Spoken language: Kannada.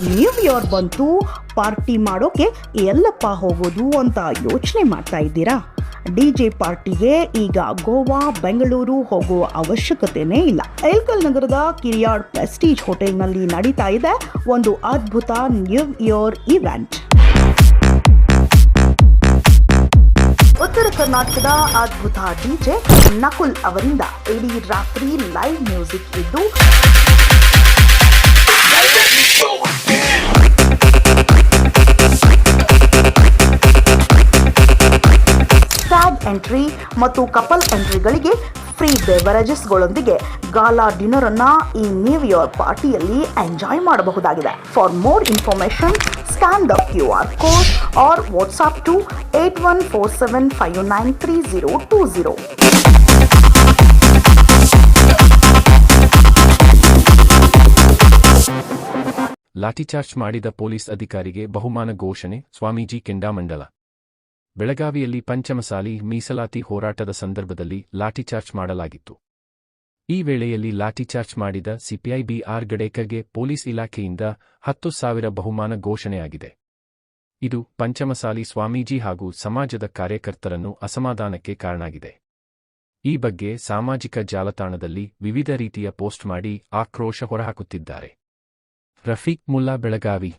ನ್ಯೂ ಇಯರ್ ಬಂತು, ಪಾರ್ಟಿ ಮಾಡೋಕೆ ಎಲ್ಲಪ್ಪ ಹೋಗೋದು ಅಂತ ಯೋಚನೆ ಮಾಡ್ತಾ ಇದ್ದೀರಾ? ಡಿಜೆ ಪಾರ್ಟಿಗೆ ಈಗ ಗೋವಾ, ಬೆಂಗಳೂರು ಹೋಗುವ ಅವಶ್ಯಕತೆನೇ ಇಲ್ಲ. ಎಲ್ಕಲ್ ನಗರದ ಕಿರಿಯಾಡ್ ಪ್ರೆಸ್ಟೀಜ್ ಹೋಟೆಲ್ನಲ್ಲಿ ನಡೀತಾ ಇದೆ ಒಂದು ಅದ್ಭುತ ನ್ಯೂ ಇಯರ್ ಇವೆಂಟ್. ಉತ್ತರ ಕರ್ನಾಟಕದ ಅದ್ಭುತ ಡಿಜೆ ನಕುಲ್ ಅವರಿಂದ ಇಡೀ ರಾತ್ರಿ ಲೈವ್ ಮ್ಯೂಸಿಕ್ ಇದ್ದು ಸ್ಟ್ಯಾಗ್ ಎಂಟ್ರಿ ಮತ್ತು ಕಪಲ್ ಎಂಟ್ರಿಗಳಿಗೆ ಫ್ರೀ ಬೆವರೇಜಸ್ಗಳೊಂದಿಗೆ ಗಾಲಾ ಡಿನ್ನರ್ ಅನ್ನ ಈ ನ್ಯೂ ಇಯರ್ ಪಾರ್ಟಿಯಲ್ಲಿ ಎಂಜಾಯ್ ಮಾಡಬಹುದಾಗಿದೆ. For more information scan the QR code or WhatsApp to 8147593020. Lathi charge ಮಾಡಿದ ಪೊಲೀಸ್ ಅಧಿಕಾರಿಗೆ ಬಹುಮಾನ ಘೋಷಣೆ. ಸ್ವಾಮೀಜಿ ಕೆಂಡಾಮಂಡಲ. ಬೆಳಗಾವಿಯಲ್ಲಿ ಪಂಚಮಸಾಲಿ ಮೀಸಲಾತಿ ಹೋರಾಟದ ಸಂದರ್ಭದಲ್ಲಿ ಲಾಠಿಚಾರ್ಜ್ ಮಾಡಲಾಗಿತ್ತು. ಈ ವೇಳೆಯಲ್ಲಿ ಲಾಠಿಚಾರ್ಜ್ ಮಾಡಿದ ಸಿಪಿಐ BR ಗಡೇಕರ್ಗೆ ಪೊಲೀಸ್ ಇಲಾಖೆಯಿಂದ 10,000 ಬಹುಮಾನ ಘೋಷಣೆಯಾಗಿದೆ. ಇದು ಪಂಚಮಸಾಲಿ ಸ್ವಾಮೀಜಿ ಹಾಗೂ ಸಮಾಜದ ಕಾರ್ಯಕರ್ತರನ್ನು ಅಸಮಾಧಾನಕ್ಕೆ ಕಾರಣವಾಗಿದೆ. ಈ ಬಗ್ಗೆ ಸಾಮಾಜಿಕ ಜಾಲತಾಣದಲ್ಲಿ ವಿವಿಧ ರೀತಿಯ ಪೋಸ್ಟ್ ಮಾಡಿ ಆಕ್ರೋಶ ಹೊರಹಾಕುತ್ತಿದ್ದಾರೆ. ರಫೀಕ್ ಮುಲ್ಲಾ, ಬೆಳಗಾವಿ.